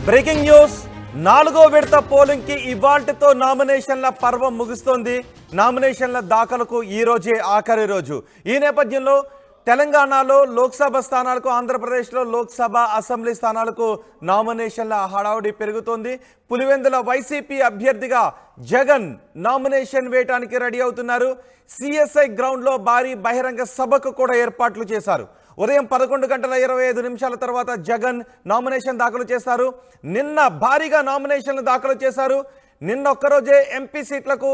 Breaking news నాలుగో విడత polling కి ఇవాల్టితో నామినేషన్ల పర్వం ముగుస్తోంది. నామినేషన్ల దాఖలకు ఈ రోజే ఆఖరి రోజు. ఈ నేపథ్యంలో తెలంగాణలో లోక్సభ స్థానాలకు, ఆంధ్రప్రదేశ్లో లోక్సభ అసెంబ్లీ స్థానాలకు నామినేషన్ల హడావుడి పెరుగుతోంది. పులివెందుల వైసీపీ అభ్యర్థిగా జగన్ నామినేషన్ వేయడానికి రెడీ అవుతున్నారు. సిఎస్ఐ గ్రౌండ్లో భారీ బహిరంగ సభకు కూడా ఏర్పాట్లు చేశారు. ఉదయం 11:25 తర్వాత జగన్ నామినేషన్ దాఖలు చేశారు. నిన్న భారీగా నామినేషన్లు దాఖలు చేశారు. నిన్న ఒక్కరోజే ఎంపీ సీట్లకు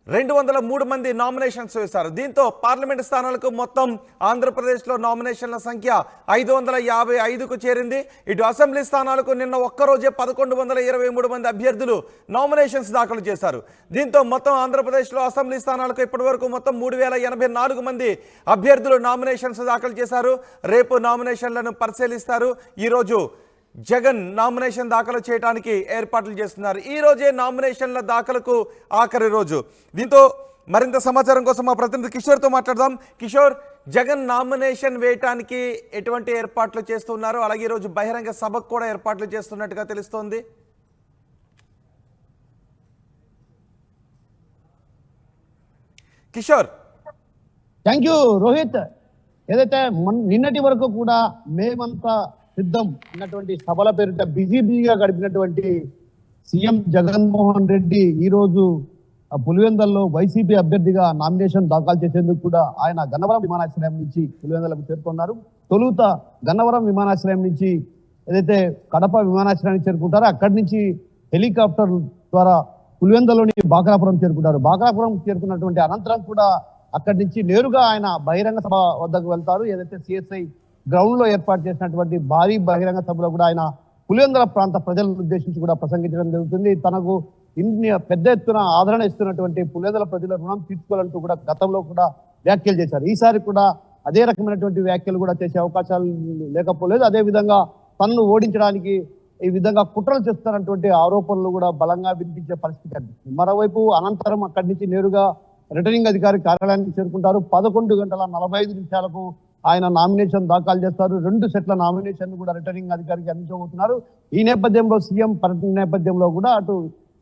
203 మంది నామినేషన్స్ వేశారు. దీంతో పార్లమెంట్ స్థానాలకు మొత్తం ఆంధ్రప్రదేశ్లో నామినేషన్ల సంఖ్య 555కు చేరింది. ఇటు అసెంబ్లీ స్థానాలకు నిన్న ఒక్కరోజే 1123 మంది అభ్యర్థులు నామినేషన్స్ దాఖలు చేశారు. దీంతో మొత్తం ఆంధ్రప్రదేశ్లో అసెంబ్లీ స్థానాలకు ఇప్పటివరకు మొత్తం 3084 మంది అభ్యర్థులు నామినేషన్స్ దాఖలు చేశారు. రేపు నామినేషన్లను పరిశీలిస్తారు. ఈరోజు జగన్ నామినేషన్ దాఖలు చేయడానికి ఏర్పాట్లు చేస్తున్నారు. ఈ రోజే నామినేషన్ల దాఖలకు ఆఖరి రోజు. దీంతో మరింత సమాచారం కోసం మా ప్రతినిధి కిషోర్తో మాట్లాడదాం. కిషోర్, జగన్ నామినేషన్ వేయటానికి ఎటువంటి ఏర్పాట్లు చేస్తున్నారు? అలాగే ఈరోజు బహిరంగ సభకు కూడా ఏర్పాట్లు చేస్తున్నట్టుగా తెలుస్తోంది. కిషోర్. Thank you Rohit. ఏదైతే నిన్నటి వరకు కూడా మేమంతా సిద్ధం అన్నటువంటి సభల పేరిట బిజీగా గడిపినటువంటి సీఎం జగన్మోహన్ రెడ్డి ఈ రోజు పులివెందల్లో వైసీపీ అభ్యర్థిగా నామినేషన్ దాఖలు చేసేందుకు కూడా ఆయన గన్నవరం విమానాశ్రయం నుంచి పులివెందలకు చేరుకున్నారు. తొలుత గన్నవరం విమానాశ్రయం నుంచి ఏదైతే కడప విమానాశ్రయానికి చేరుకుంటారో అక్కడి నుంచి హెలికాప్టర్ ద్వారా పులివెందలోని బాక్రాపురం చేరుకుంటారు. బాక్రాపురం చేరుకున్నటువంటి అనంతరం కూడా అక్కడి నుంచి నేరుగా ఆయన బహిరంగ సభ వద్దకు వెళ్తారు. ఏదైతే సిఎస్ఐ గ్రౌండ్ లో ఏర్పాటు చేసినటువంటి భారీ బహిరంగ సభలో కూడా ఆయన పులివెందుల ప్రాంత ప్రజలను ఉద్దేశించి కూడా ప్రసంగించడం జరుగుతుంది. తనకు ఇన్ని పెద్ద ఎత్తున ఆదరణ ఇస్తున్నటువంటి పులివెందుల ప్రజల రుణం తీర్చుకోవాలంటూ కూడా గతంలో కూడా వ్యాఖ్యలు చేశారు. ఈసారి కూడా అదే రకమైనటువంటి వ్యాఖ్యలు కూడా చేసే అవకాశాలు లేకపోలేదు. అదే విధంగా తనను ఓడించడానికి ఈ విధంగా కుట్రలు చేస్తున్నటువంటి ఆరోపణలు కూడా బలంగా వినిపించే పరిస్థితి కనిపిస్తుంది. మరోవైపు అనంతరం అక్కడి నుంచి నేరుగా రిటర్నింగ్ అధికారి కార్యాలయానికి చేరుకుంటారు. 11:45 ఆయన నామినేషన్ దాఖలు చేస్తారు. 2 సెట్ల నామినేషన్ కూడా రిటర్నింగ్ అధికారికి అందించబోతున్నారు. ఈ నేపథ్యంలో సీఎం పర్యటన నేపథ్యంలో కూడా అటు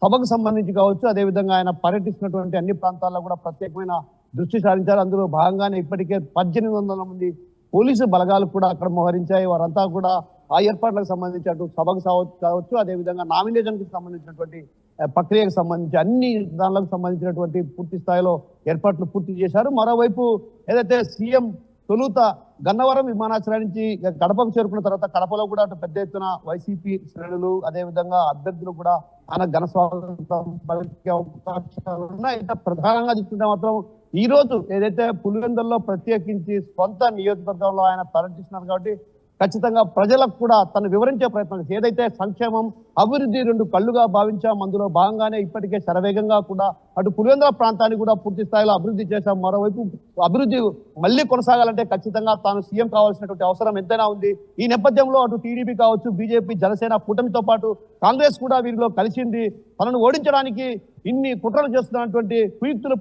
సభకు సంబంధించి కావచ్చు, అదేవిధంగా ఆయన పర్యటిస్తున్నటువంటి అన్ని ప్రాంతాల్లో కూడా ప్రత్యేకమైన దృష్టి సారించారు. అందులో భాగంగానే ఇప్పటికే 1800 మంది పోలీసు బలగాలు కూడా అక్కడ మోహరించాయి. వారంతా కూడా ఆ ఏర్పాట్లకు సంబంధించి అటు సభకు కావచ్చు, అదేవిధంగా నామినేషన్ కు సంబంధించినటువంటి ప్రక్రియకు సంబంధించి అన్ని దానికి సంబంధించినటువంటి పూర్తి స్థాయిలో ఏర్పాట్లు పూర్తి చేశారు. మరోవైపు ఏదైతే సీఎం తొలుత గన్నవరం విమానాశ్రయం నుంచి కడపకు చేరుకున్న తర్వాత కడపలో కూడా అటు పెద్ద ఎత్తున వైసీపీ శ్రేణులు అదేవిధంగా అభ్యర్థులు కూడా ఆయన ఘన స్వాగతం పలికే అవకాశాలు ఉన్నాయి. ప్రధానంగా చూస్తుంటే మాత్రం ఈ రోజు ఏదైతే పులివెందుల్లో ప్రత్యేకించి సొంత నియోజకవర్గంలో ఆయన పర్యటిస్తున్నారు కాబట్టి ఖచ్చితంగా ప్రజలకు కూడా తను వివరించే ప్రయత్నం చేసి ఏదైతే సంక్షేమం అభివృద్ధి 2 కళ్ళుగా భావించాం, అందులో భాగంగానే ఇప్పటికే శరవేగంగా కూడా అటు పులివెందుల ప్రాంతాన్ని కూడా పూర్తి స్థాయిలో అభివృద్ధి చేశాం. మరోవైపు అభివృద్ధి మళ్ళీ కొనసాగాలంటే ఖచ్చితంగా తాను సీఎం కావాల్సినటువంటి అవసరం ఎంతైనా ఉంది. ఈ నేపథ్యంలో అటు టీడీపీ కావచ్చు, బీజేపీ, జనసేన కూటమితో పాటు కాంగ్రెస్ కూడా వీరిలో కలిసింది. తనను ఓడించడానికి ఇన్ని కుట్రలు చేస్తున్నటువంటి కుయుక్తులు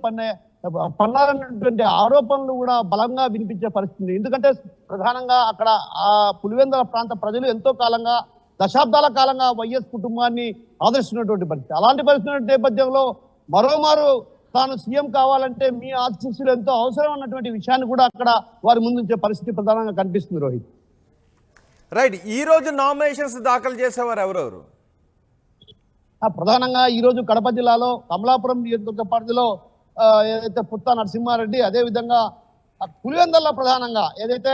పన్నారన్నటువంటి ఆరోపణలు కూడా బలంగా వినిపించే పరిస్థితి. ఎందుకంటే ప్రధానంగా అక్కడ ఆ పులివెందుల ప్రాంత ప్రజలు ఎంతో కాలంగా, దశాబ్దాల కాలంగా వైఎస్ కుటుంబాన్ని ఆదరిస్తున్నటువంటి పరిస్థితి. అలాంటి పరిస్థితి నేపథ్యంలో మరోమారు తాను సీఎం కావాలంటే మీ ఆశీస్సులు ఎంతో అవసరం అన్నటువంటి విషయాన్ని కూడా అక్కడ వారి ముందుంచే పరిస్థితి ప్రధానంగా కనిపిస్తుంది. రోహిత్, రైట్. ఈ రోజు నామినేషన్స్ దాఖలు చేసేవారు ఎవరెవరు? ప్రధానంగా ఈ రోజు కడప జిల్లాలో కమలాపురం నియోజకవర్గ పరిధిలో ఏదైతే పుత్తా నరసింహారెడ్డి, అదేవిధంగా పులివెందుల్లో ప్రధానంగా ఏదైతే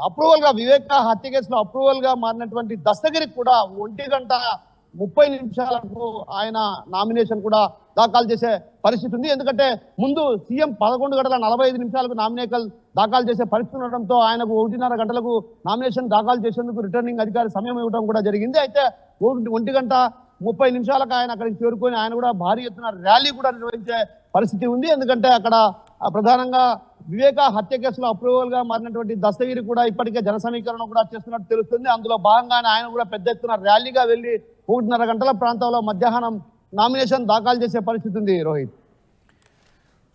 అప్రూవల్ గా వివేక హత్య కేసులో అప్రూవల్ గా మారినటువంటి దస్తగిరికి కూడా 1:30 ఆయన నామినేషన్ కూడా దాఖలు చేసే పరిస్థితి ఉంది. ఎందుకంటే ముందు సీఎం 11:45 నామినేషన్ దాఖలు చేసే పరిస్థితి ఉండడంతో ఆయనకు 1:30 గంటలకు నామినేషన్ దాఖలు చేసేందుకు రిటర్నింగ్ అధికారి సమయం ఇవ్వడం కూడా జరిగింది. అయితే 1:30 ఆయన అక్కడికి చేరుకొని ఆయన కూడా భారీ ఎత్తున ర్యాలీ కూడా నిర్వహించే పరిస్థితి ఉంది. ఎందుకంటే అక్కడ ప్రధానంగా వివేక హత్య కేసులో అప్రూవల్ గా మారినటువంటి దస్తగిరి కూడా ఇప్పటికే జన సమీకరణ కూడా చేస్తున్నట్టు తెలుస్తుంది. అందులో భాగంగానే ఆయన కూడా పెద్ద ఎత్తున ర్యాలీగా వెళ్లి 1:30 ప్రాంతంలో మధ్యాహ్నం నామినేషన్ దాఖలు చేసే పరిస్థితి ఉంది. రోహిత్,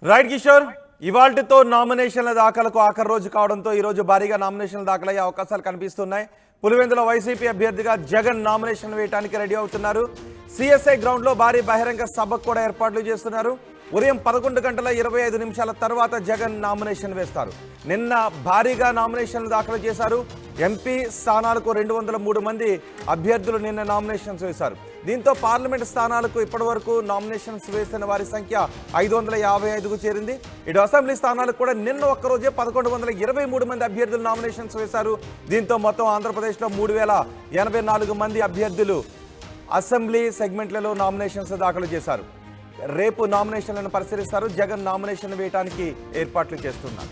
రైట్ కిషోర్. ఇవాల్టితో నామినేషన్ల దాఖలకు ఆఖరి రోజు కావడంతో ఈ రోజు భారీగా నామినేషన్లు దాఖలయ్యే అవకాశాలు కనిపిస్తున్నాయి. పులివెందుల వైసీపీ అభ్యర్థిగా జగన్ నామినేషన్ వేయడానికి రెడీ అవుతున్నారు. సిఎస్ఐ గ్రౌండ్లో భారీ బహిరంగ సభకు కూడా ఏర్పాట్లు చేస్తున్నారు. ఉదయం 11:25 తర్వాత జగన్ నామినేషన్ వేస్తారు. నిన్న భారీగా నామినేషన్లు దాఖలు చేశారు. ఎంపీ స్థానాలకు 203 మంది అభ్యర్థులు నిన్న నామినేషన్స్ వేశారు. దీంతో పార్లమెంట్ స్థానాలకు ఇప్పటివరకు నామినేషన్స్ వేసిన వారి సంఖ్య 555కు చేరింది. ఇటు అసెంబ్లీ స్థానాలకు కూడా నిన్న ఒక్కరోజే 1123 మంది అభ్యర్థులు నామినేషన్స్ వేశారు. దీంతో మొత్తం ఆంధ్రప్రదేశ్లో 3084 మంది అభ్యర్థులు అసెంబ్లీ సెగ్మెంట్లలో నామినేషన్స్ దాఖలు చేశారు. రేపు నామినేషన్లను పరిశీలిస్తారు. జగన్ నామినేషన్ వేయడానికి ఏర్పాట్లు చేస్తున్నారు.